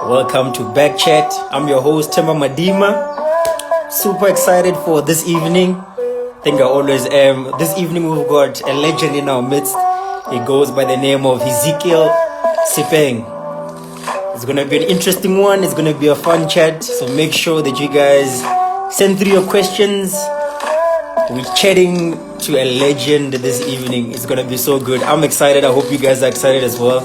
Welcome to BackChat. I'm your host, Temba Madima. Super excited for this evening. I think I always am. This evening we've got a legend in our midst. He goes by the name of Hezekiel Sepeng. It's going to be an interesting one. It's going to be a fun chat. So make sure that you guys send through your questions. We're chatting to a legend this evening. It's going to be so good. I'm excited. I hope you guys are excited as well.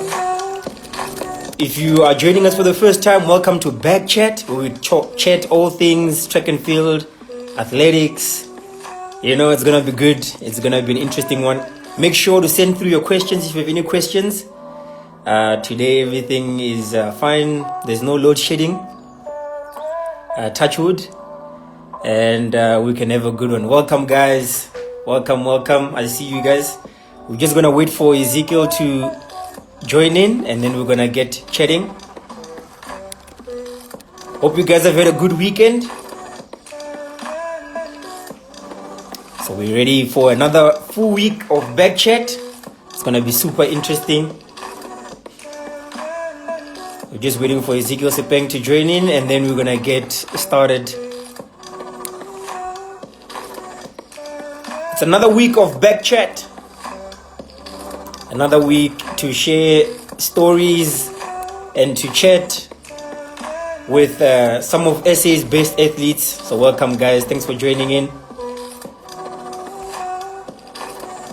If you are joining us for the first time, welcome to BackChat, where we chat all things track and field, athletics. You know, it's going to be good. It's going to be an interesting one. Make sure to send through your questions if you have any questions. Today, everything is fine. There's no load shedding. Touch wood. And we can have a good one. Welcome, guys. Welcome. I see you guys. We're just going to wait for Ezekiel to join in, and then we're gonna get chatting. Hope you guys have had a good weekend. So we're ready for another full week of BackChat. It's gonna be super interesting. We're just waiting for Hezekiel Sepeng to join in, and then we're gonna get started. It's another week of BackChat. Another week to share stories and to chat with some of SA's best athletes. So welcome, guys. Thanks for joining in.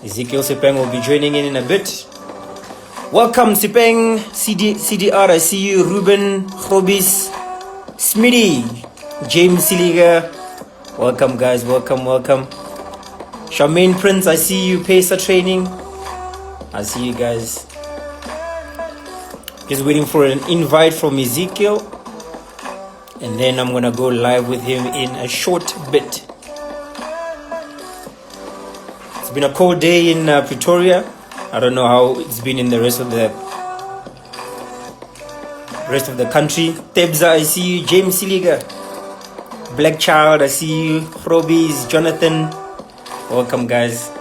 Hezekiel Sepeng will be joining in a bit. Welcome, Sepeng, CDR. I see you. Ruben, Robis, Smitty, James Siliga. Welcome, guys. Welcome. Charmaine Prince, I see you. Pacer Training. I see you guys. Just waiting for an invite from Ezekiel, and then I'm gonna go live with him in a short bit. It's been a cold day in Pretoria. I don't know how it's been in the rest of the country. Tebza, I see you. James Siliga, Black Child, I see you. Robis, Jonathan, welcome, guys.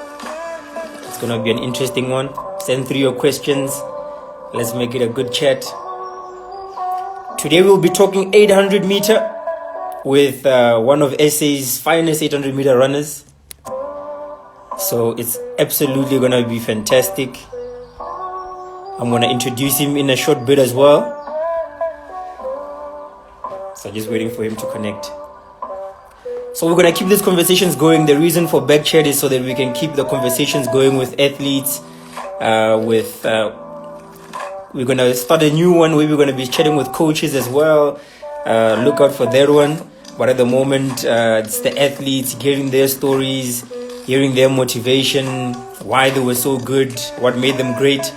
It's gonna be an interesting one. Send through your questions. Let's make it a good chat. Today we'll be talking 800 meter with one of SA's finest 800 meter runners. So it's absolutely gonna be fantastic. I'm gonna introduce him in a short bit as well. So just waiting for him to connect. So we're going to keep these conversations going. The reason for BackChat is so that we can keep the conversations going with athletes. We're going to start a new one where we're going to be chatting with coaches as well. Look out for that one. But at the moment, it's the athletes, hearing their stories, hearing their motivation, why they were so good, what made them great.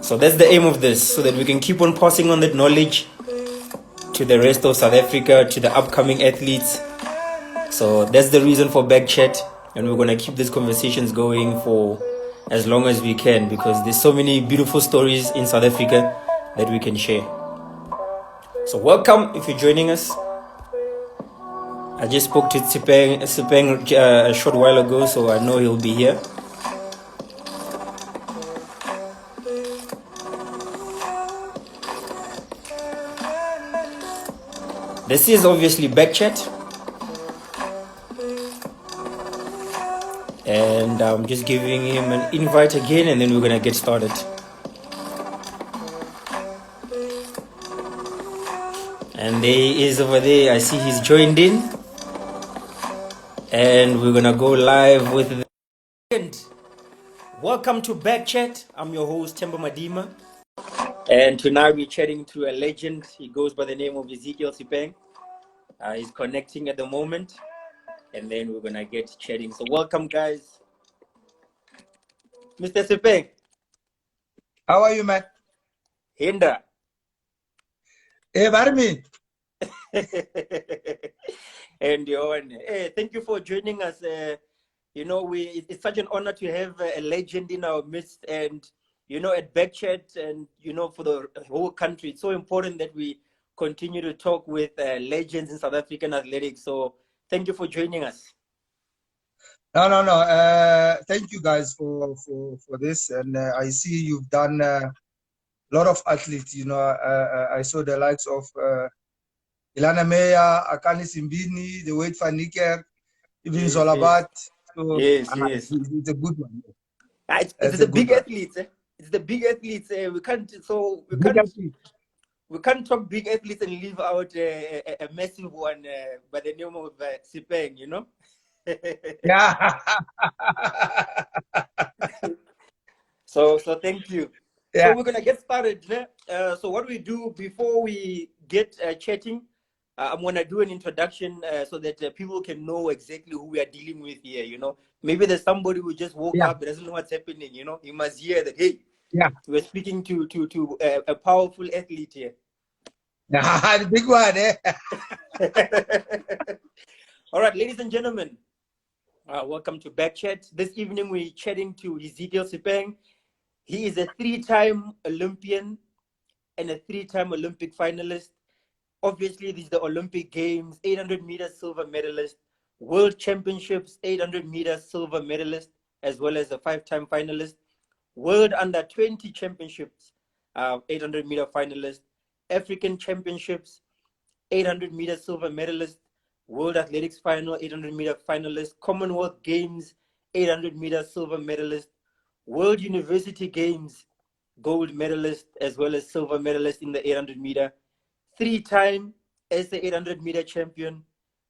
So that's the aim of this, so that we can keep on passing on that knowledge to the rest of South Africa, to the upcoming athletes. So that's the reason for BackChat, and we're going to keep these conversations going for as long as we can, because there's so many beautiful stories in South Africa that we can share. So welcome if you're joining us. I just spoke to Sepeng a short while ago, so I know he'll be here. This is obviously BackChat. And I'm just giving him an invite again, and then we're going to get started. And there he is over there. I see he's joined in. And we're going to go live with the end. Welcome to BackChat. I'm your host, Temba Madima. And tonight we're chatting to a legend. He goes by the name of Hezekiel Sepeng. He's connecting at the moment. And then we're going to get chatting. So welcome, guys. Mr. Sepeng. How are you, man? Hinda. Hey, Barmi. And hey, thank you for joining us. You know, it's such an honor to have a legend in our midst, and you know, at BackChat, and you know, for the whole country, it's so important that we continue to talk with legends in South African athletics. So thank you for joining us. No. Thank you guys for this, and I see you've done lot of athletes. You know, I saw the likes of Ilana Meyer, Akani Simbini, the Wade Van Niekerk, even Yes, yes, Zolabat. So yes, yes. it's a good one. It's That's the a good big one. athletes. Eh? It's the big athletes. We can't. So Big athlete. we can't talk big athletes and leave out a massive one by the name of Sepeng. You know. Yeah. So thank you. So Yeah. we're gonna get started. Ne? So what we do before we get chatting, I'm gonna do an introduction so that people can know exactly who we are dealing with here. You know, maybe there's somebody who just woke Yeah. up, doesn't know what's happening. You know, you must hear that. Hey, Yeah. we're speaking to a powerful athlete here. The big one, eh? All right, ladies and gentlemen, welcome to BackChat. This evening we're chatting to Hezekiel Sepeng. He is a 3-time Olympian and a 3-time Olympic finalist. Obviously, these are the Olympic Games, 800 meters silver medalist, World Championships, 800 meters silver medalist, as well as a 5-time finalist, World Under 20 Championships, 800 meter finalist, African Championships, 800 meter silver medalist, World Athletics Final, 800 meter finalist, Commonwealth Games, 800 meter silver medalist, World University Games, gold medalist, as well as silver medalist in the 800 meter, 3-time SA 800 meter champion,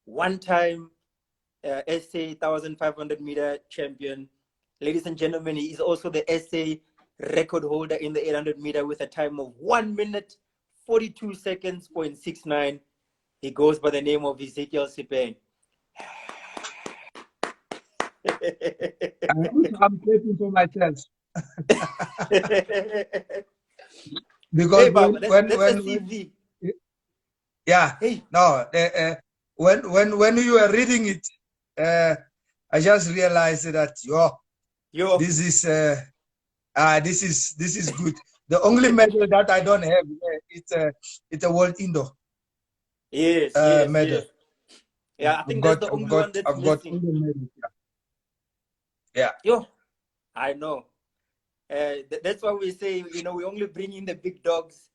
1-time SA 1500 meter champion. Ladies and gentlemen, he is also the SA record holder in the 800 meter with a time of 1 minute 42 seconds, 0.69. He goes by the name of Hezekiel Sepeng. I'm clapping for myself. Because Hey, Baba, that's a CV. yeah, Hey. No, when you were reading it, I just realized that this is this is good. The only medal that I don't have, it's a world indoor Yes, medal. yes. Yeah, I think that's the only one that's I've got missing. all the medals. Yeah. Yo, I know. That's why we say, you know, we only bring in the big dogs.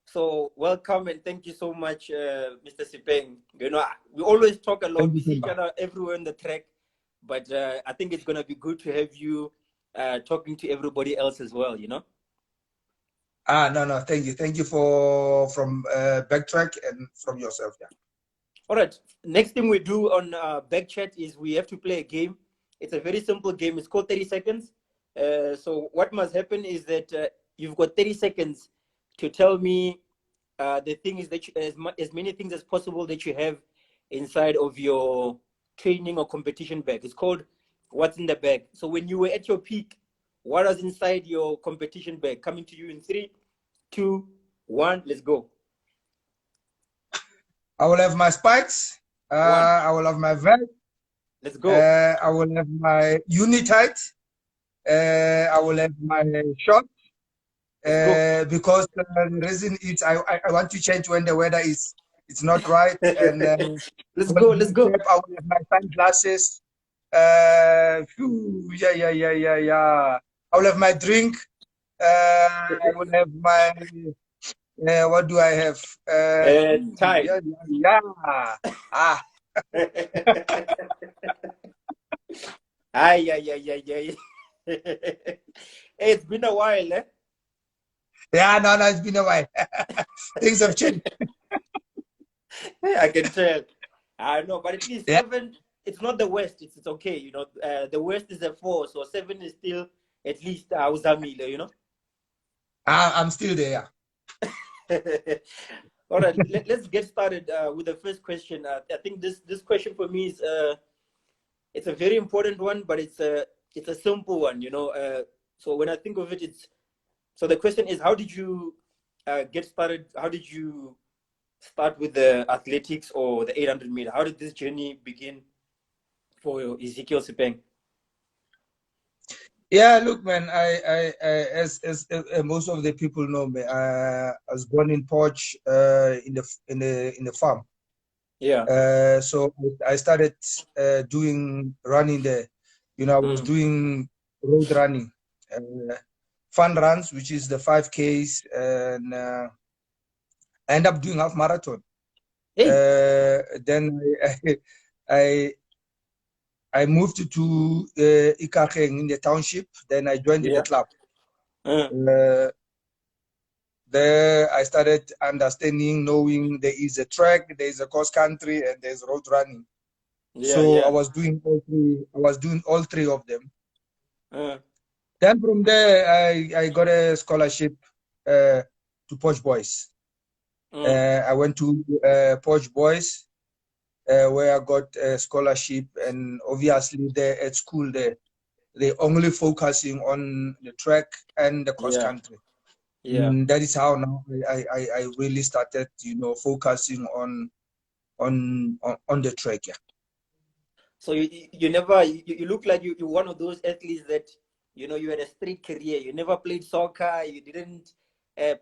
So welcome and thank you so much, Mr. Sepeng. You know, we always talk a lot. We see each other everywhere in the track, but I think it's gonna be good to have you talking to everybody else as well. You know. No, thank you from Backtrack and from yourself. Yeah. All right. Next thing we do on BackChat is we have to play a game. It's a very simple game. It's called 30 seconds. So what must happen is that you've got 30 seconds to tell me the thing is that as many things as possible that you have inside of your training or competition bag. It's called what's in the bag. So when you were at your peak, what was inside your competition bag? Coming to you in 3, 2, 1. Let's go. I will have my spikes. I will have my vest. Let's go. I will have my unitight. I will have my shot. Because the reason is I want to change when the weather is it's not right. And let's go. I will have my sunglasses. Yeah. I will have my drink. I will have my what do I have? Time. Yeah. Ay. Hey, it's been a while, eh? Yeah, no, it's been a while. Things have changed. I can tell. I know, but at least 7, it's not the worst. It's okay, you know. The worst is a 4, so 7 is still at least Uzamile, you know. I'm still there. All right, let's get started with the first question. I think this question for me is it's a very important one, but it's a simple one, you know. So when I think of it, so the question is, how did you get started? How did you start with the athletics or the 800 meter? How did this journey begin for Hezekiel Sepeng? Yeah, look, man. I as most of the people know me, I was born in Poch, in the farm. Yeah. So I started doing running there. You know, I was doing road running fun runs, which is the 5Ks, and I end up doing half marathon. Hey. Then I moved to Ikakeng in the township. Then I joined the club. There I started understanding, knowing there is a track, there is a cross country, and there's road running. I was doing all three. I was doing all three of them. Then from there, I got a scholarship to Poch Boys. I went to Poch Boys, where I got a scholarship, and obviously there at school they only focusing on the track and the cross country. That is how now I really started, focusing on the track. Yeah. So you never you look like you're one of those athletes that you had a straight career. You never played soccer. You didn't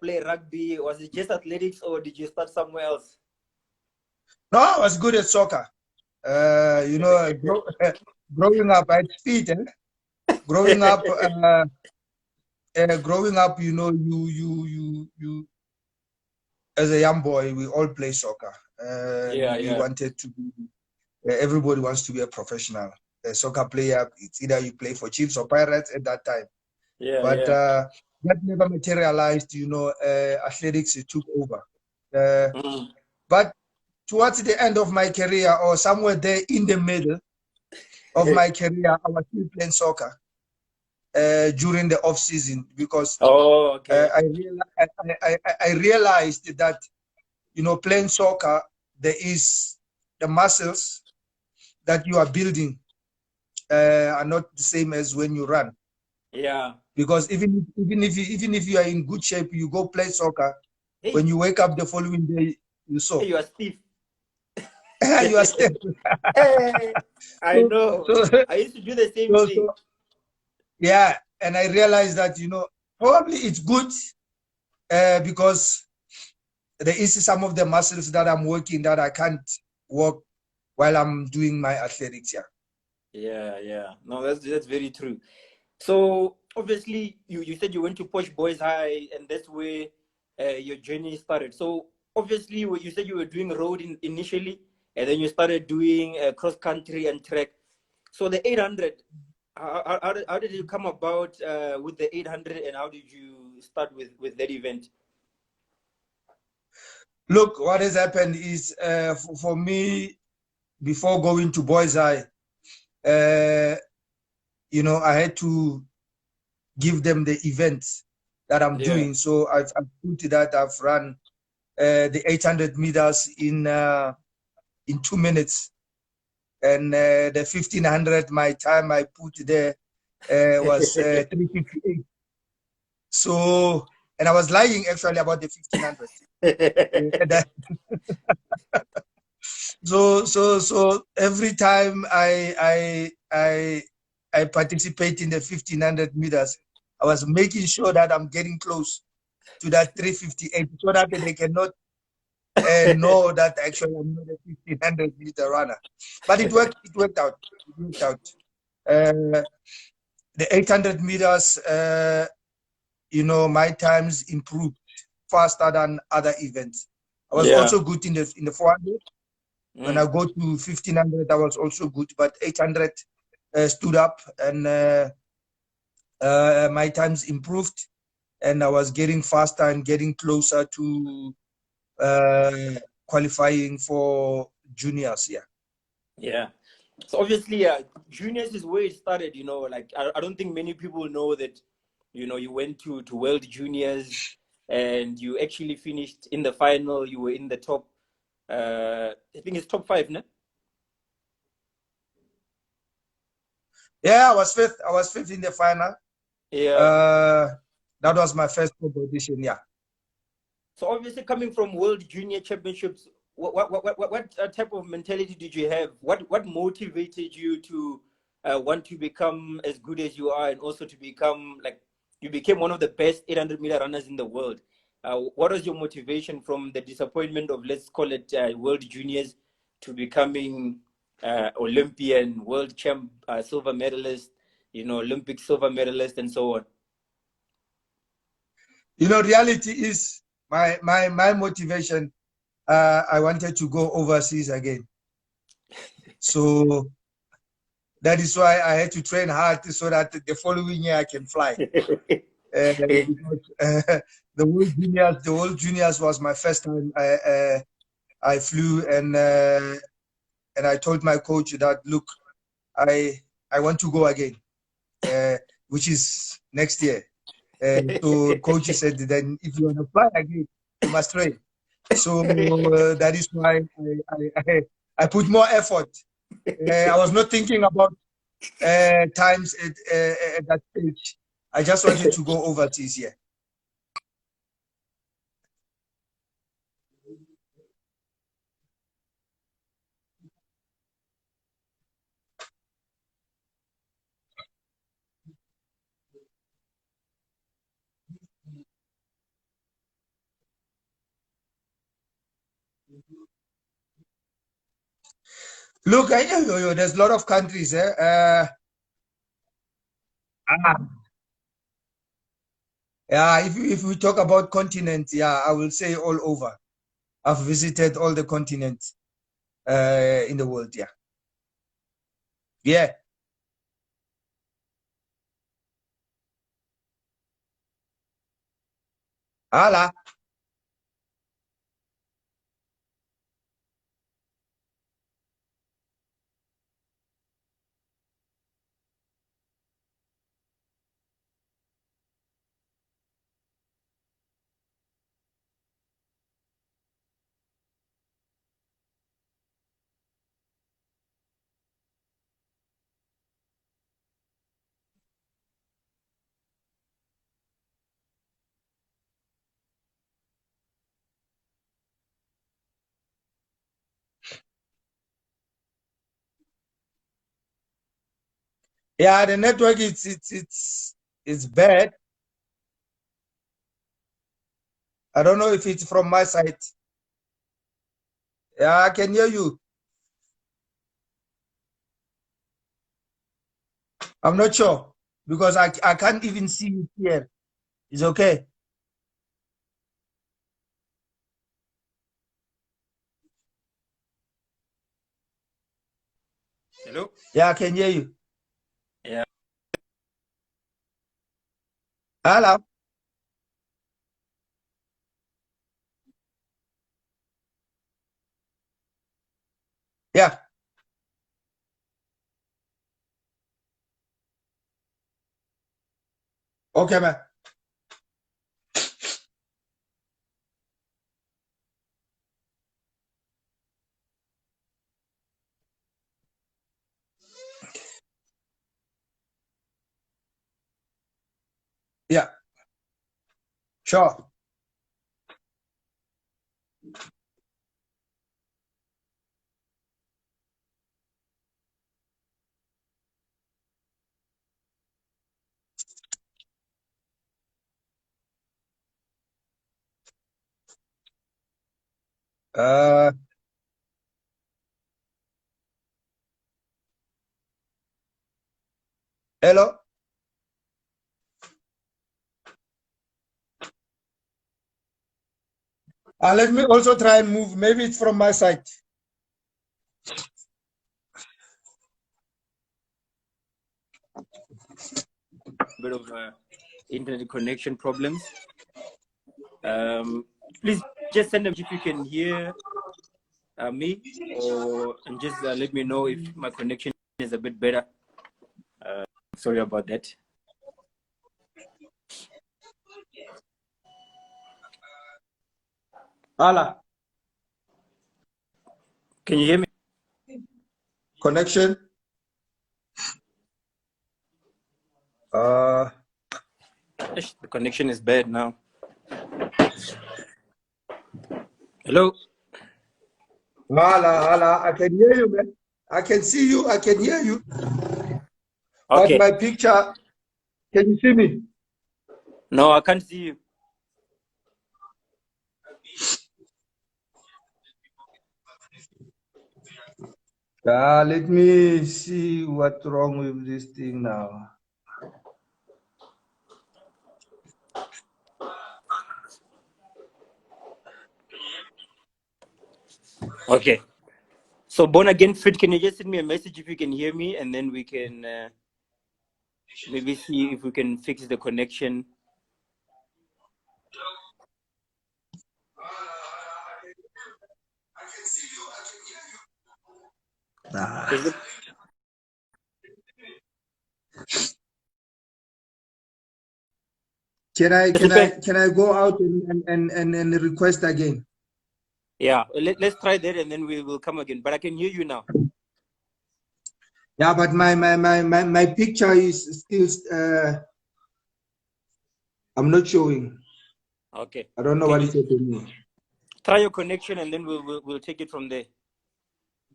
play rugby. Was it just athletics, or did you start somewhere else? No, I was good at soccer. Growing up, I had speed. Growing up, you as a young boy, we all play soccer. We wanted to be. Everybody wants to be a professional soccer player. It's either you play for Chiefs or Pirates at that time. That never materialized. Athletics took over. But towards the end of my career, or somewhere there in the middle of my career, I was still playing soccer during the off season, because I realized that playing soccer, there is the muscles that you are building are not the same as when you run. Because even if you are in good shape, you go play soccer. When you wake up the following day, you are stiff. You are stiff. I know. I used to do the same thing. Yeah, and I realized that probably it's good because there is some of the muscles that I'm working that I can't work while I'm doing my athletics. Yeah. No, that's very true. So obviously you said you went to Posh Boys High, and that's where your journey started. So obviously you said you were doing road initially, and then you started doing cross country and track. So the 800, how did you come about with the 800, and how did you start with that event? Look, what has happened is for me, before going to Boys High, I had to give them the events that I'm doing. So I've put that I've run the 800 meters in 2 minutes, and the 1500, my time I put there was 3:58. So, and I was lying actually about the 1500. So every time I participate in the 1500 meters, I was making sure that I'm getting close to that 3:58, so that they cannot know that actually I'm not a 1500 meter runner. But it worked. It worked out. The 800 meters, my times improved faster than other events. I was also good in the 400. When I go to 1500, I was also good, but 800 stood up, and my times improved, and I was getting faster and getting closer to qualifying for juniors. Yeah. So obviously, juniors is where it started. Like I don't think many people know that. You went to World Juniors, and you actually finished in the final. You were in the top. I think it's top 5, no? Yeah, I was fifth. I was fifth in the final. Yeah. That was my first competition. Yeah. So obviously, coming from World Junior Championships, what type of mentality did you have? What motivated you to want to become as good as you are, and also to become you became one of the best 800-meter runners in the world? What was your motivation from the disappointment of, let's call it, World Juniors, to becoming Olympian, world champ, silver medalist, Olympic silver medalist, and so on? You know, reality is my motivation. I wanted to go overseas again. So that is why I had to train hard so that the following year I can fly. Because, the World Juniors was my first time I flew, and I told my coach that, look, I want to go again, which is next year. So coach said, then if you want to fly again, you must train. So that is why I put more effort. I was not thinking about times at that stage. I just wanted to go overseas here. Look, there's a lot of countries. Yeah, if we talk about continents, yeah, I will say all over. I've visited all the continents in the world. Yeah. Yeah. Allah. Yeah, the network it's bad. I don't know if it's from my side. Yeah, I can hear you. I'm not sure because I can't even see you here. It's okay. Hello? Yeah, I can hear you. Yeah. Hello. Yeah. Okay, man. Yeah. Sure. Uh, Hello. Let me also try and move. Maybe it's from my side. Bit of internet connection problems. Please just send them if you can hear me, or and just let me know if my connection is a bit better. Sorry about that. Allah. Can you hear me? Connection. The connection is bad now. Hello? Allah. I can hear you, man. I can see you. I can hear you. But Okay. my picture, can you see me? No, I can't see you. Let me see what's wrong with this thing now. Okay. So Born Again Fit, can you just send me a message if you can hear me, and then we can maybe see if we can fix the connection. Is it? Can Sepeng? I go out and request again? Yeah, let's try that, and then we will come again. But I can hear you now. Yeah, but my picture is still I'm not showing. Okay. I don't know what is happening. Try your connection, and then we'll take it from there.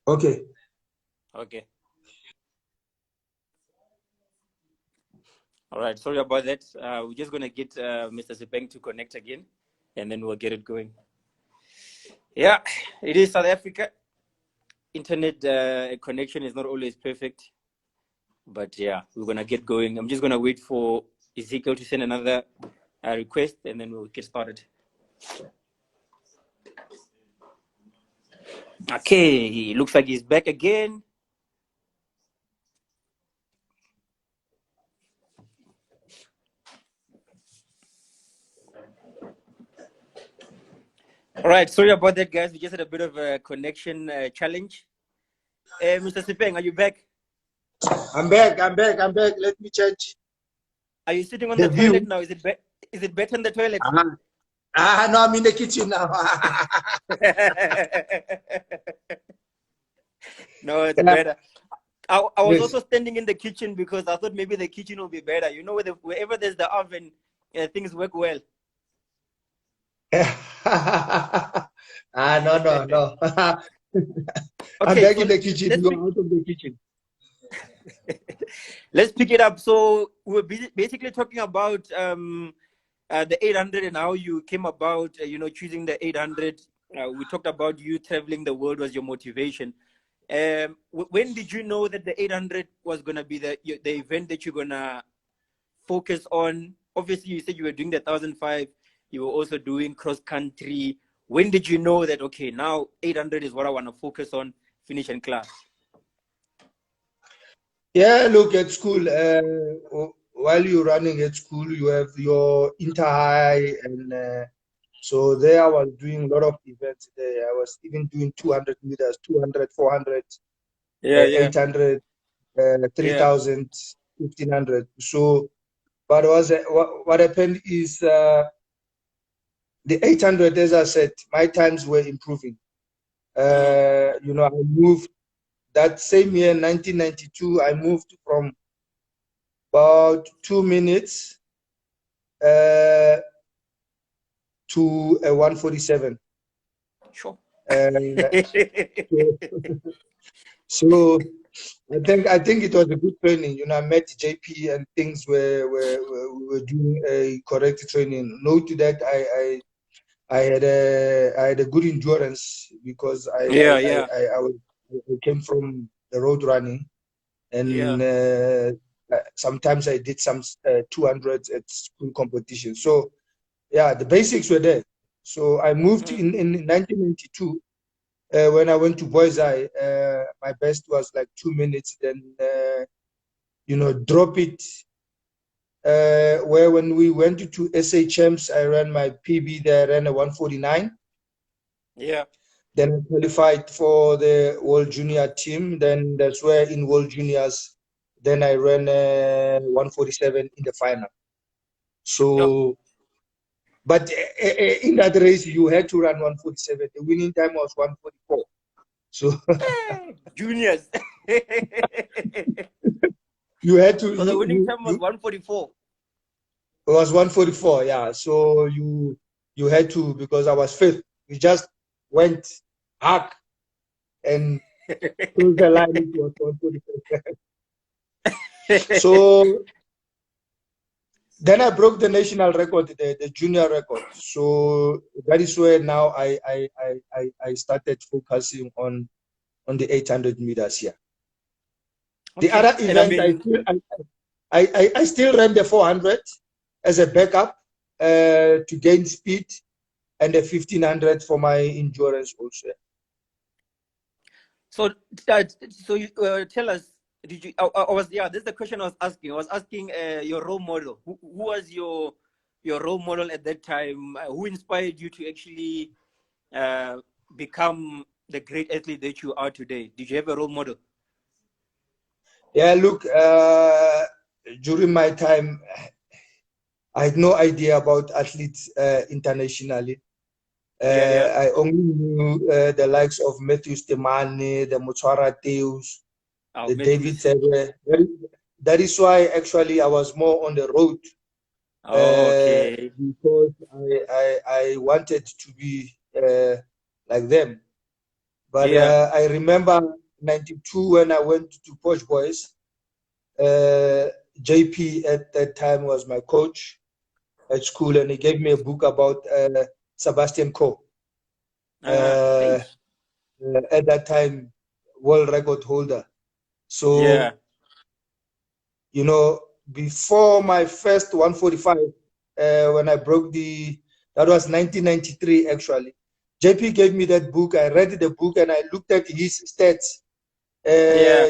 Okay. Okay. All right. Sorry about that. We're just gonna get Mr. Sepeng to connect again, and then we'll get it going. Yeah, it is South Africa. Internet connection is not always perfect, but yeah, we're gonna get going. I'm just gonna wait for Ezekiel to send another request, and then we'll get started. Okay, he looks like he's back again. All right, sorry about that, guys. We just had a bit of a connection challenge. Mr. Sepeng, are you back? I'm back. Let me change. Are you sitting on The the toilet view. now? Is it better in the toilet? No, I'm in the kitchen now. No, it's Yeah. better. I was Yes. also standing in the kitchen because I thought maybe the kitchen will be better. You know, wherever there's the oven, things work well. No. I'm Okay, back so in the kitchen. let's You're pick, out of the kitchen. let's pick it up. So we're basically talking about the 800 and how you came about, choosing the 800. We talked about you traveling the world was your motivation. When did you know that the 800 was going to be the event that you're going to focus on? Obviously, you said you were doing the 1,005. You were also doing cross country. When did you know that, okay, now 800 is what I want to focus on, finish in class? Yeah, look, at school, while you're running at school, you have your inter-high, and so there I was doing a lot of events there. I was even doing 200 meters, 200, 400, Yeah, 800, yeah. 3,000, 1,500. So, but what happened is the 800, as I said, my times were improving. I moved that same year, 1992, I moved from about 2 minutes to a 147. Sure. So, so I think it was a good training. I met JP and things were doing a correct training. Note that I had a good endurance because Yeah. I came from the road running, and sometimes I did some 200s at school competition. So yeah, the basics were there. So I moved in 1992. When I went to Boys Eye, my best was like 2 minutes. Then drop it. Where when we went to SA Champs, I ran my PB there. I ran a 149. Yeah. Then I qualified for the World Junior team. Then that's where in World Juniors, then I ran 147 in the final. So, but in that race, you had to run 147. The winning time was 144. So Juniors. you had to. So the winning time was 144. It was 144. Yeah. So you had to, because I was fifth. You just went hack and through the line. It was 144. So then I broke the national record, the junior record. So that is where now I started focusing on the 800 meters here. Okay. The other event, I still ran the 400 as a backup to gain speed, and the 1,500 for my endurance also. So, so you, tell us, did you? This is the question I was asking. I was asking your role model. Who was your role model at that time? Who inspired you to actually become the great athlete that you are today? Did you have a role model? Yeah, look, during my time, I had no idea about athletes internationally. I only knew the likes of Matthew Stemane, the Mutwara Teus, the David Tebe. That is why actually I was more on the road. Okay. Because I wanted to be like them. But I remember 92 when I went to Posh Boys. JP at that time was my coach at school, and he gave me a book about Sebastian Coe. At that time, world record holder. So, you know, before my first 145, when I broke that was 1993 actually. JP gave me that book. I read the book and I looked at his stats.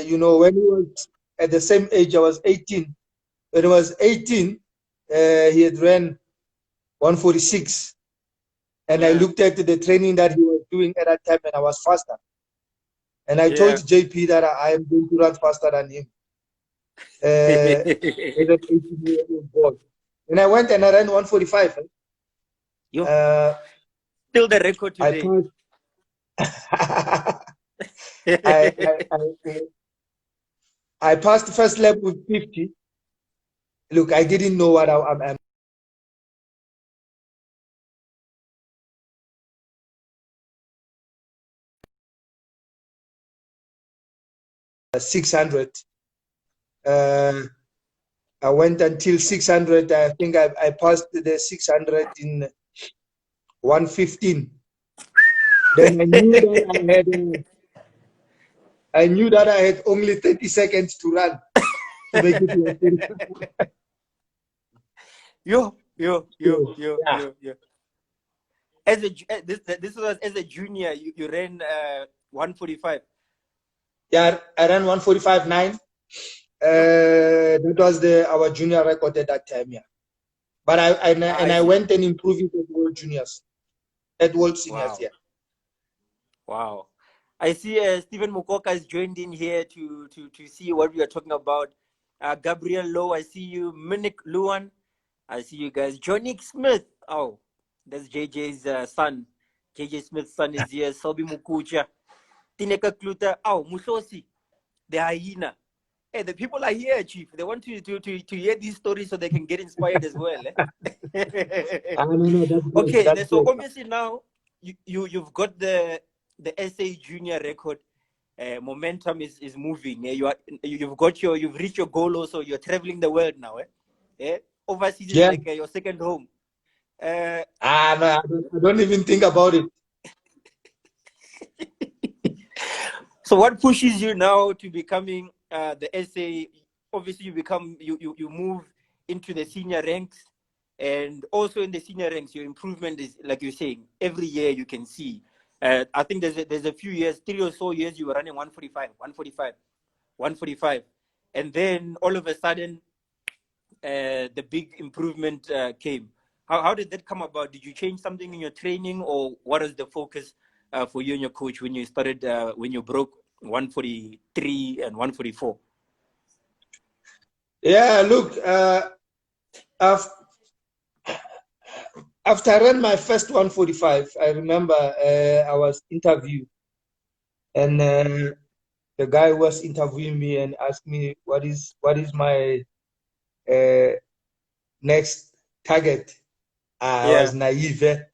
You know, when he was at the same age, I was 18. When he was 18, he had ran 146. And I looked at the training that he was doing at that time and I was faster. And I told JP that I am going to run faster than him. As an 18-year-old boy. And I went and I ran 145. Still the record today. I passed the first lap with 50. Look, I didn't know what I'm 600. I went until 600. I think I passed the 600 in 115. Then I knew that I had only 30 seconds to run to make it. Yo. This was as a junior. You ran 145. Yeah, I ran 145.9. That was our junior record at that time. Yeah, but I went and improved it at World Juniors, at World Seniors. Yeah. Wow. I see Stephen Mukoka has joined in here to see what we are talking about. Gabriel Lowe, I see you. Minik Luan, I see you guys. Johnny Smith, oh, that's JJ's son. JJ Smith's son is here. Sobi Mukucha. Tineka Kluta, oh, Musosi, the hyena. Hey, the people are here, Chief. They want to hear these stories so they can get inspired as well. Okay, so obviously now you've got the SA Junior record. Momentum is moving. You've reached your goal. Also, you're traveling the world now. Overseas is like your second home. No, I don't even think about it. So, what pushes you now to becoming the SA? Obviously, you move into the senior ranks, and also in the senior ranks, your improvement is, like you're saying, every year you can see. I think there's a few years, 3 or so years, you were running 145, and then all of a sudden, the big improvement came. How did that come about? Did you change something in your training, or what was the focus for you and your coach when you started, when you broke 143 and 144? Yeah, look, after I ran my first 145, I remember I was interviewed, and the guy was interviewing me and asked me what is my next target. I was naive.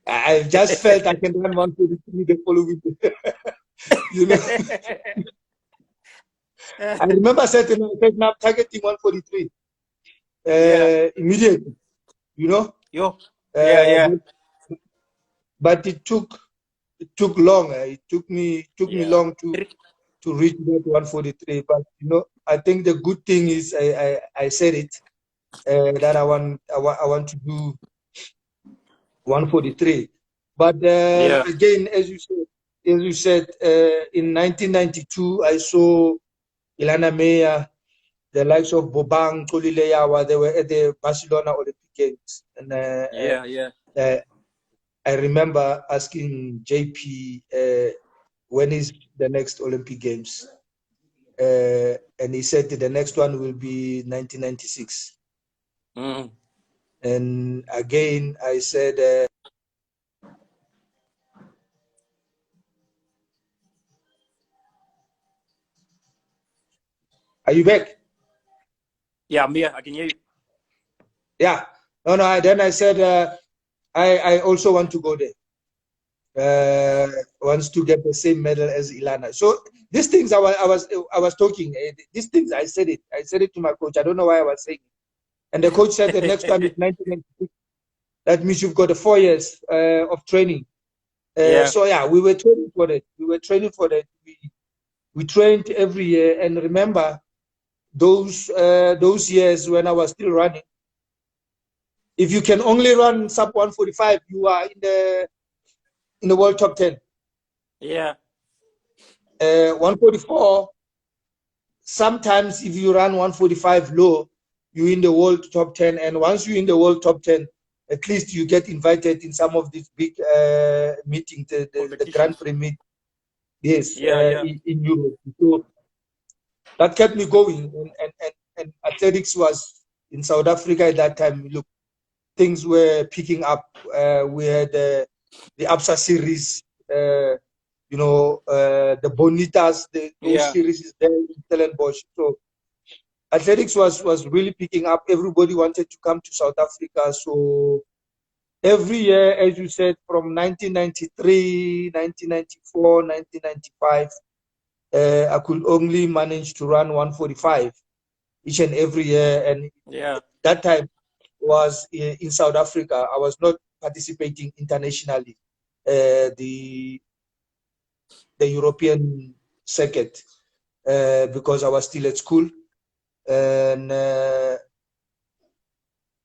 I just felt I can run 143 the following day. You know. I remember setting up targeting 143 immediately. You know. But it took long. It took me long to reach that 143. But you know, I think the good thing is I said it that I want to do 143. But again, as you said, as you said, in 1992, I saw Ilana Meyer, the likes of Bobang, Kolileyawa, they were at the Barcelona Olympic Games. And I remember asking JP, when is the next Olympic Games? And he said the next one will be 1996. And again, I said, are you back? Yeah, I'm here. I can hear you. Yeah. No. Then I said, I also want to go there. Wants to get the same medal as Ilana. So these things I was talking. These things I said it to my coach. I don't know why I was saying it. And the coach said the next one is 1996. That means you've got 4 years of training. So yeah, we were training for that. We trained every year. And remember, those years when I was still running, if you can only run sub 145, you are in the world top 10. Yeah. 144. Sometimes if you run 145 low, you're in the world top 10. And once you're in the world top 10, at least you get invited in some of these big meetings, the Grand Prix meet. Yes, in Europe. So that kept me going. And athletics was in South Africa at that time. Look, things were picking up. We had the ABSA series, the Bonitas, those series is there in Stellenbosch. So athletics was really picking up. Everybody wanted to come to South Africa. So every year, as you said, from 1993, 1994, 1995, I could only manage to run 145 each and every year. And that time was in South Africa. I was not participating internationally, the European circuit, because I was still at school. And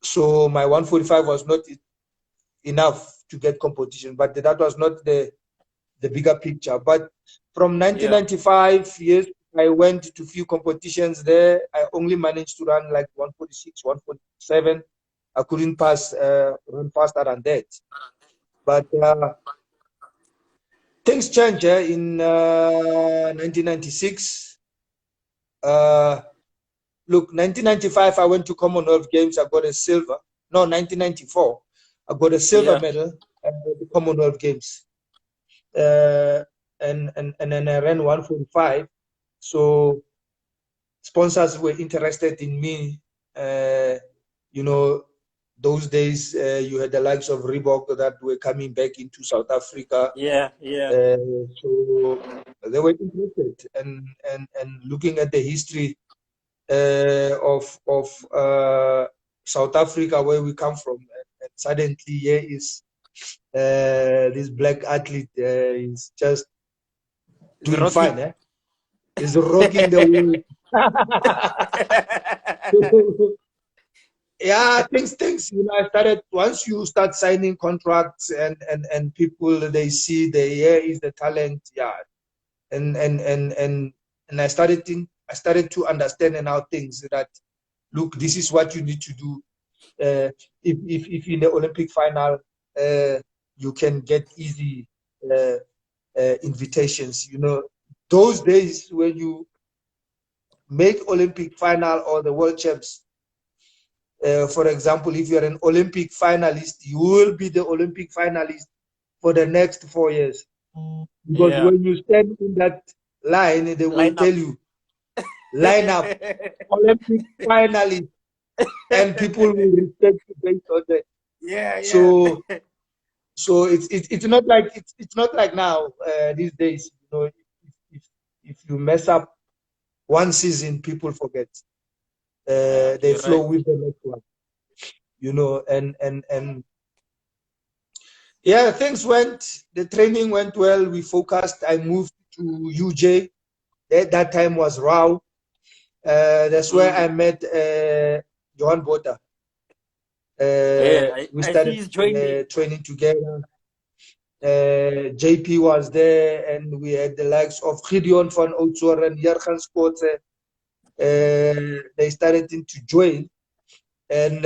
so my 145 was not enough to get competition, but that was not the bigger picture. But from 1995, yes, I went to few competitions there. I only managed to run like 146, 147. I couldn't run faster than that. But things changed in 1996. Look, 1995, I went to Commonwealth Games. I got a silver. No, 1994, I got a silver medal at the Commonwealth Games. And then I ran 145. So sponsors were interested in me. Those days you had the likes of Reebok that were coming back into South Africa. So they were interested, and looking at the history of South Africa, where we come from, and suddenly here is this black athlete is just doing fine. He's rocking the world. Yeah, things. I started, once you start signing contracts and people, they see here is the talent. Yeah, and I started to understand now things that, look, this is what you need to do. If in the Olympic final, you can get easy invitations. Those days when you make Olympic final or the world champs, for example, if you're an Olympic finalist, you will be the Olympic finalist for the next 4 years. Because when you stand in that line, they will tell you, line up, Olympic finalist, and people will respect you based on that. So it's not like now these days. If you mess up one season, people forget. They flow with the next one. And yeah, the training went well. We focused. I moved to UJ. That time was raw. That's where I met Johan Botha. We started training together. JP was there, and we had the likes of Gideon van Oudtshoorn, Jurgen Sports. They started to join, and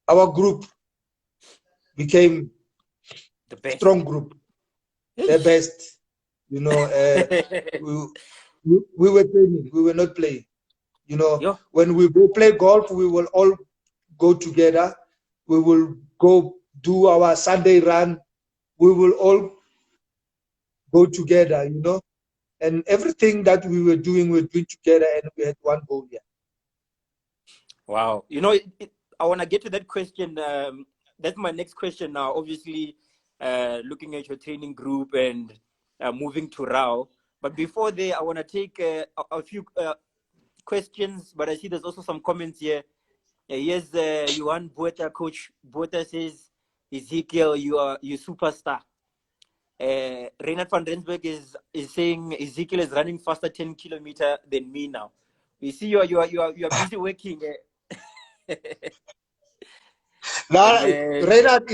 our group became The best. Strong group, the best. We were training, we were not playing. When we go play golf, we will all go together. We will go do our Sunday run. We will all go together, and everything that we were doing together, and we had one goal. Yeah. Wow. I want to get to that question. That's my next question now. Obviously, looking at your training group and moving to Rao. But before there, I want to take a few questions. But I see there's also some comments here. Here's Johan Bueta, Coach Bueta says, Hezekiel, you superstar. Reinhard van Rensburg is saying Ezekiel is running faster 10 kilometers than me now. We see you are busy working. Now, Reinhard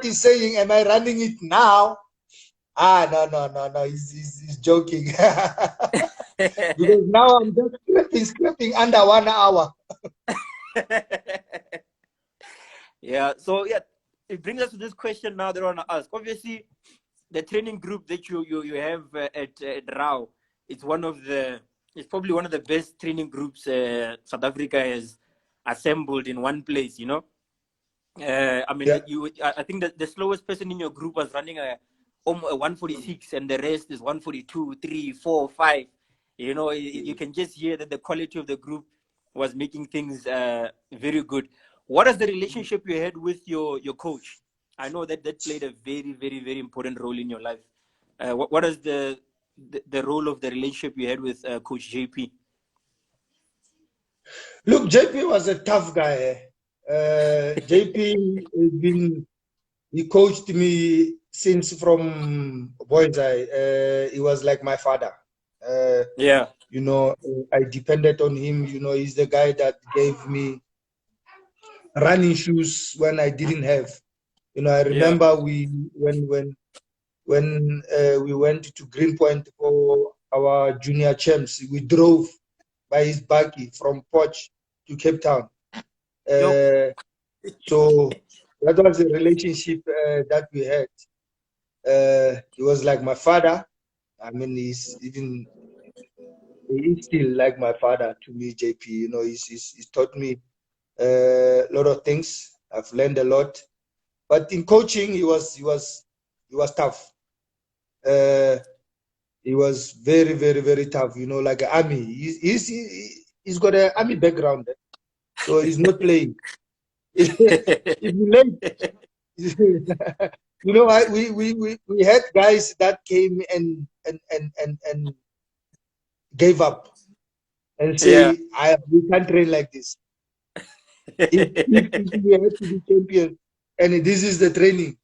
is saying, am I running it now? No. He's joking. Because now I'm just scraping under 1 hour. Yeah. So yeah, it brings us to this question now that I want to ask. Obviously, the training group that you have at Rao, it's probably one of the best training groups South Africa has assembled in one place. I mean, yeah. I think that the slowest person in your group was running a 146, and the rest is 142, 3, 4, 5. You can just hear that the quality of the group was making things very good. What is the relationship you had with your coach? I know that played a very, very, very important role in your life. What is the role of the relationship you had with Coach JP? Look, JP was a tough guy. JP he coached me since from boys. He was like my father. Yeah. I depended on him. He's the guy that gave me running shoes when I didn't have. I remember when we went to Greenpoint for our junior champs, we drove by his buggy from Poch to Cape Town. So that was the relationship that we had. He was like my father. I mean, he is still like my father to me, JP. He's taught me a lot of things. I've learned a lot. But in coaching, he was tough. He was very, very, very tough. Like an army. He's got an army background, so he's not playing. If you learn, we had guys that came and gave up and say, we can't train like this. if we have to be champions and this is the training,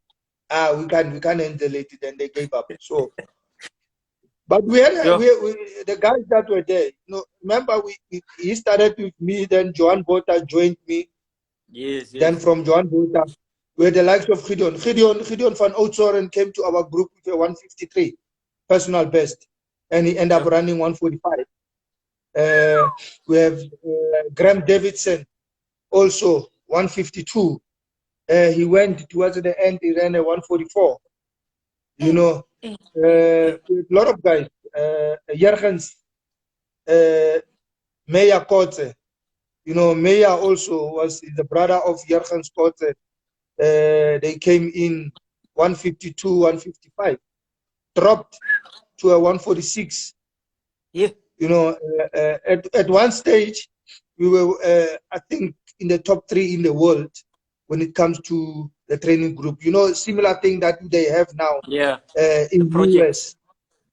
we can't handle it, and they gave up. So, but we had the guys that were there. Remember he started with me, then Johan Botha joined me. Yes. Then from Johan Botha, we had the likes of Gideon van Oudtshoorn came to our group with a 153 personal best, and he ended up running 145. We have Graham Davidson, also 152. He went towards the end, he ran a 144. A lot of guys. Jurgens, Meya Kotze. Meya also was the brother of Jurgens Kotze. They came in 152, 155, dropped to a 146. Yeah. At one stage, we were, I think, in the top 3 in the world when it comes to the training group. Similar thing that they have now. Yeah. In the US.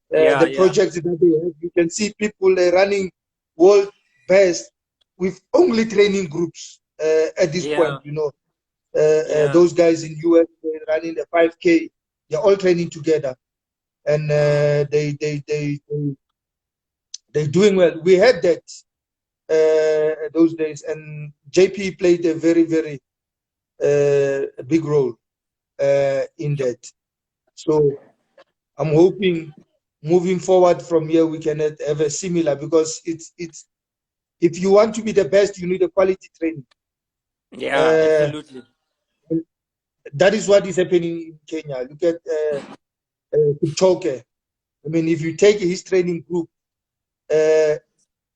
The projects that they have, you can see people running world best with only training groups at this point. Those guys in US, they're running the 5K. They're all training together, and they're doing well. We had that those days, and JP played a very, very big role in that. So I'm hoping moving forward from here we can have a similar, because it's if you want to be the best, you need a quality training. Yeah, absolutely. That is what is happening in Kenya. Look at Kipchoge. I mean, if you take his training group, if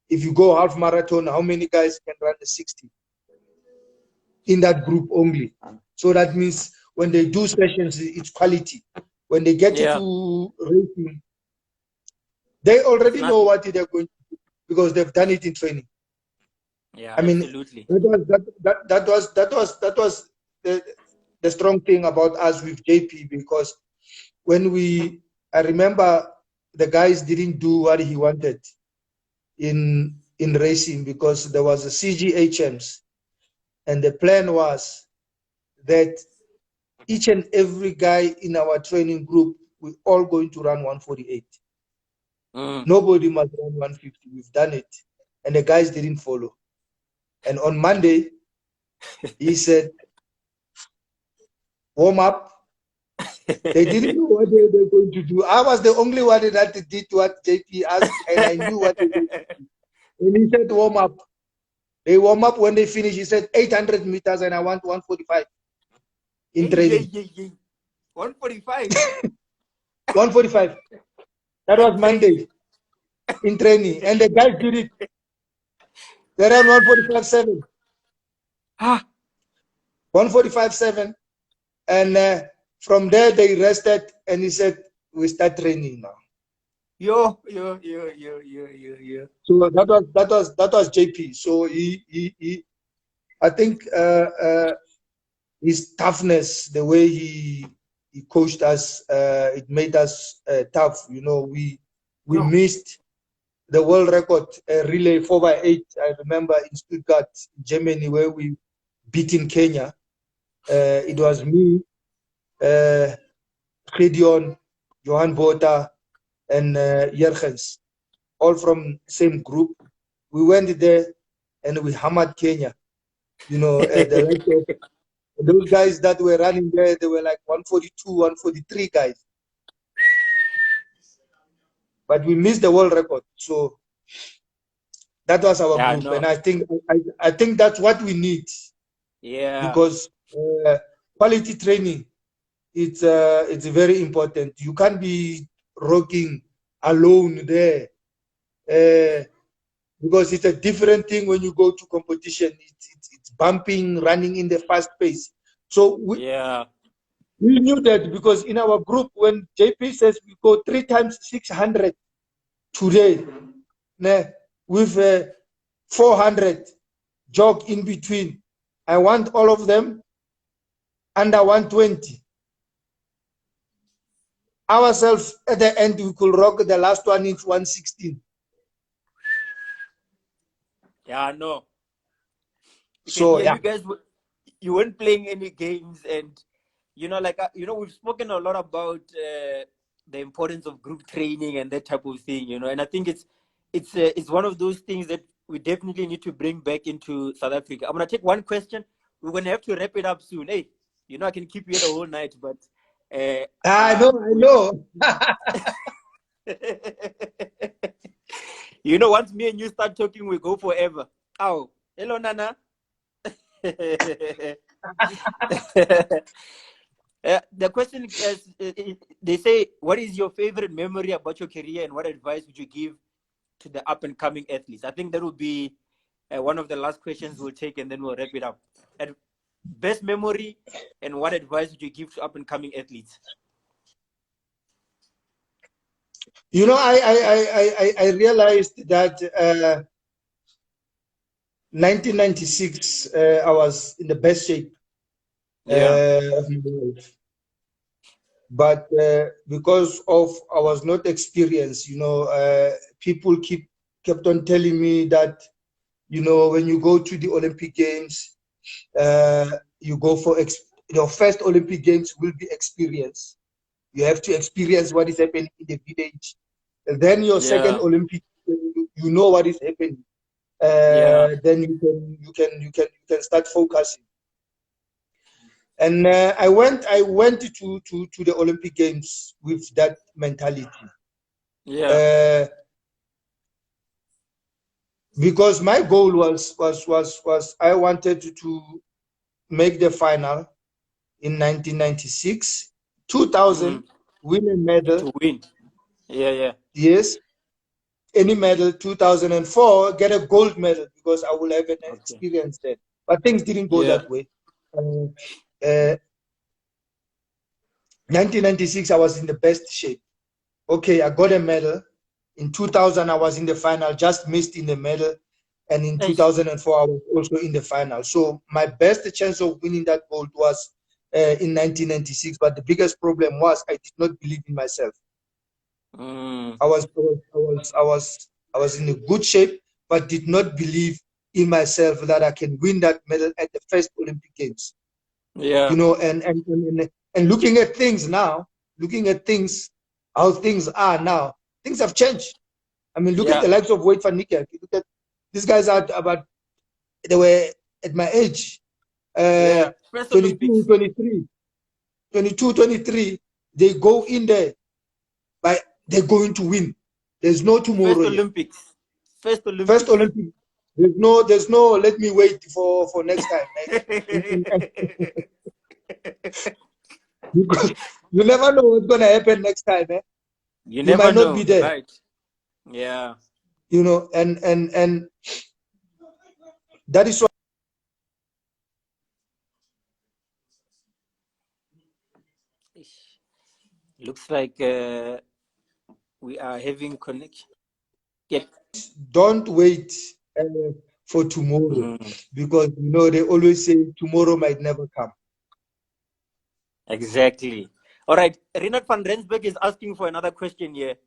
you go half marathon, how many guys can run the 60 in that group only? So that means when they do sessions, it's quality. When they get to racing, they already know what they're going to do because they've done it in training. Yeah, I mean, absolutely. That was the strong thing about us with JP, because when I remember the guys didn't do what he wanted in racing, because there was a CGHMs, and the plan was that each and every guy in our training group, we're all going to run 148. Nobody must run 150. We've done it, and the guys didn't follow. And on Monday, he said, warm up. They didn't know what they were going to do. I was the only one that did what JP asked, and I knew what they were going to do. And he said, warm up. They warm up. When they finish, he said 800 meters, and I want 145 in training. 145? 145. That was Monday in training. And the guys did it. They ran 145.7. 145.7. And from there, they rested, and he said, we start training now. Yo. So that was JP. So I think his toughness, the way he coached us, it made us tough. You know, we missed the world record relay 4x8. I remember in Stuttgart, Germany, where we beat in Kenya. It was me, Gideon, Johan Botha, and Jurgens, all from same group. We went there and we hammered Kenya. You know, the rest of those guys that were running there, they were like 142, 143 guys. But we missed the world record. So that was our group. And I think that's what we need. Yeah. Because quality training, it's very important. You can't be rocking alone there. Because it's a different thing when you go to competition. It's bumping, running in the fast pace. So we knew that, because in our group, when JP says we go 3 times 600 today, with 400 jog in between, I want all of them under 120. Ourselves at the end, we could rock the last one in 116. Yeah, no. So you guys, you weren't playing any games, and you know, like we've spoken a lot about the importance of group training and that type of thing, you know. And I think it's one of those things that we definitely need to bring back into South Africa. I'm gonna take one question. We're gonna have to wrap it up soon. Hey, you know, I can keep you the whole night, but I know. You know, once me and you start talking, we go forever. Oh, hello, Nana. The question is, they say, what is your favorite memory about your career, and what advice would you give to the up and coming athletes? I think that would be one of the last questions we'll take, and then we'll wrap it up. And best memory, and what advice would you give to up and coming athletes? You know, I realized that 1996, I was in the best shape of my life. But because I was not experienced, you know, people kept on telling me that, you know, when you go to the Olympic Games, you go for your first Olympic Games will be experience. You have to experience what is happening in the village. And then your second Olympic, you know what is happening. Then you can start focusing. And I went to the Olympic Games with that mentality. Yeah. Because my goal was I wanted to make the final in 1996, 2000, win a medal. To win. Yeah. Yes, any medal. 2004, get a gold medal because I will have an experience there. But things didn't go that way. 1996, I was in the best shape. Okay, I got a medal. In 2000, I was in the final, just missed in the medal. And in 2004, I was also in the final. So my best chance of winning that gold was in 1996. But the biggest problem was I did not believe in myself. I was in a good shape, but did not believe in myself that I can win that medal at the first Olympic Games. Yeah. You know, and looking at things now, how things are now, things have changed. I mean, look at the likes of Wade van Niekerk. Look at these guys are about, they were at my age, 22, 23, they go in there, but they're going to win. There's no tomorrow. First Olympics. There's no let me wait for next time. Because you never know what's gonna happen next time. You might not be there. Right. Yeah. You know, and that is what looks like we are having connection. Don't wait for tomorrow, because you know they always say tomorrow might never come. Exactly. All right. Reinhard van Rensburg is asking for another question here.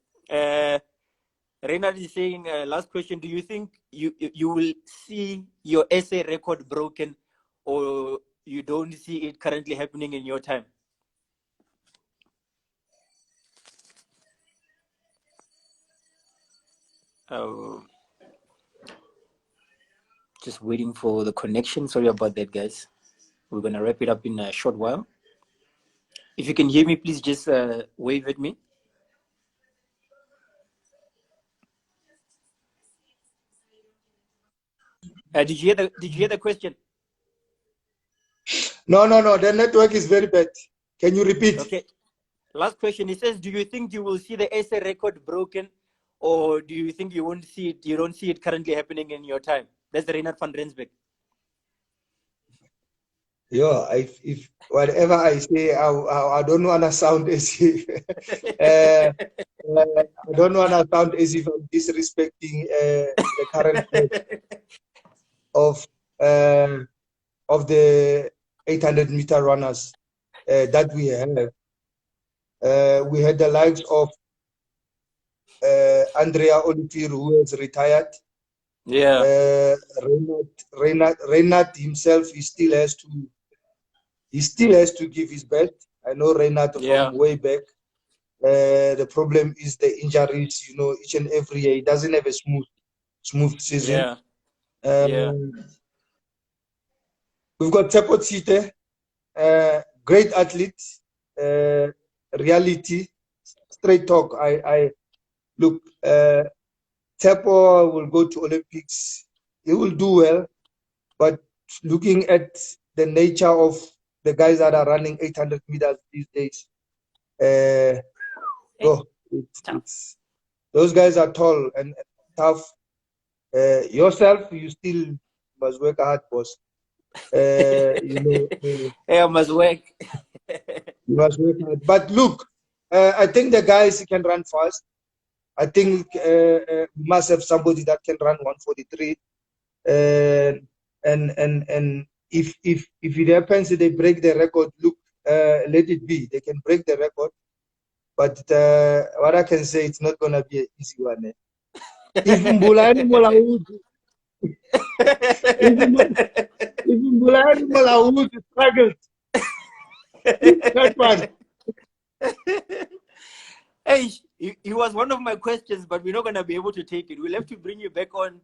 Reinhard is saying, last question, do you think you will see your essay record broken, or you don't see it currently happening in your time? Just waiting for the connection. Sorry about that, guys. We're going to wrap it up in a short while. If you can hear me, please just wave at me. Did you hear the question? No. The network is very bad. Can you repeat? Okay. Last question. It says, do you think you will see the essay record broken, or do you think you won't see it? You don't see it currently happening in your time? That's the Reinhard van Rensburg. Yeah, if whatever I say, I don't want to sound as if I don't want to sound as if I'm disrespecting the current of the 800-meter runners that we have. We had the likes of Andrea Olivier, who has retired. Yeah. Reinhard himself, he still has to give his best. I know Reinhard from way back. The problem is the injuries, you know, each and every year. He doesn't have a smooth season. We've got Tepo Tsite, great athlete, reality, straight talk. I look, Tepo will go to Olympics. He will do well, but looking at the nature of the guys that are running 800 meters these days, those guys are tall and tough. Yourself, you still must work hard, boss. You know, I must work. You must work hard. But look, I think the guys can run fast. I think we must have somebody that can run 143. And if it happens they break the record, look, let it be. They can break the record. But what I can say, it's not gonna be an easy one. If Mbulani Molauti, if Mbulani Molauti struggled, that one. Hey, he was one of my questions, but we're not gonna be able to take it. We'll have to bring you back on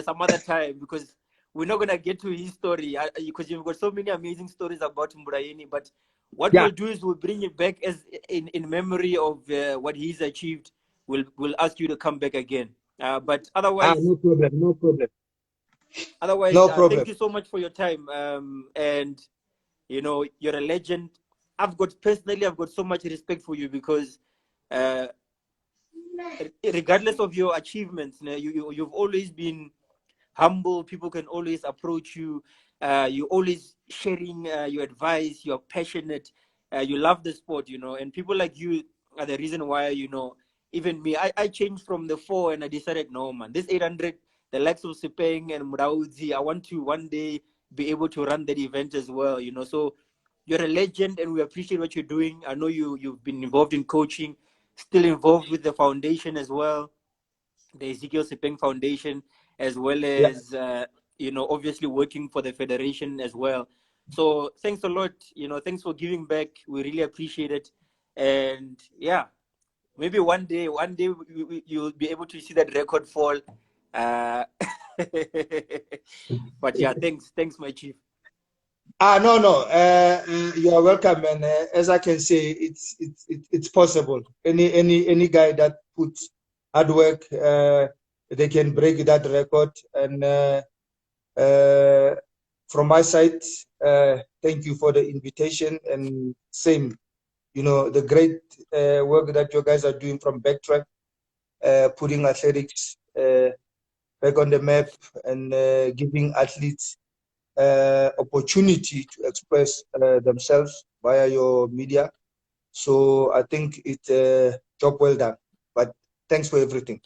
some other time, because we're not gonna get to his story because you've got so many amazing stories about Mburayeni. But what Yeah. we'll do is we'll bring it back as in memory of what he's achieved. We'll ask you to come back again. But otherwise, no problem, no problem. otherwise, No problem. thank you so much for your time. And you know, you're a legend. I've got so much respect for you because regardless of your achievements, you've always been humble. People can always approach you. You're always sharing your advice. You're passionate. You love the sport, you know, and people like you are the reason why, you know, even me, I changed from the 4 and I decided, no, man, this 800, the likes of Sepeng and Muraudzi, I want to one day be able to run that event as well, you know. So you're a legend and we appreciate what you're doing. I know you've been involved in coaching, still involved with the foundation as well, the Hezekiel Sepeng Foundation, as well as, you know, obviously working for the federation as well. So thanks a lot. You know, thanks for giving back. We really appreciate it. And yeah, maybe one day you'll be able to see that record fall. But yeah, thanks, my chief. No. You are welcome, and as I can say, it's possible. Any guy that puts hard work, they can break that record. And from my side, thank you for the invitation. And same, you know, the great work that you guys are doing from Backtrack, putting athletics back on the map and giving athletes opportunity to express themselves via your media. So I think it's a job well done. But thanks for everything.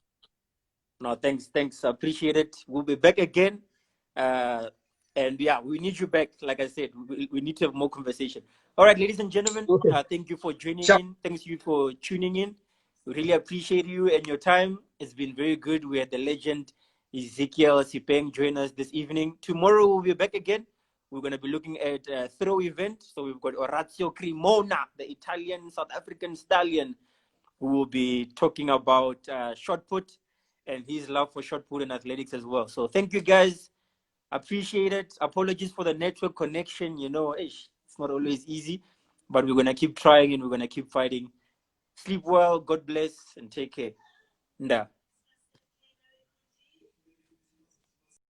No, thanks. Appreciate it. We'll be back again. And yeah, we need you back. Like I said, we need to have more conversation. All right, ladies and gentlemen, Okay. thank you for joining in. Thanks you for tuning in. We really appreciate you and your time. It's been very good. We had the legend Hezekiel Sepeng join us this evening. Tomorrow we'll be back again. We're going to be looking at a throw event. So we've got Orazio Cremona, the Italian South African stallion, who will be talking about shot put and his love for shot put and athletics as well. So thank you guys. Appreciate it. Apologies for the network connection. You know, it's not always easy, but we're going to keep trying and we're going to keep fighting. Sleep well. God bless and take care. Nda.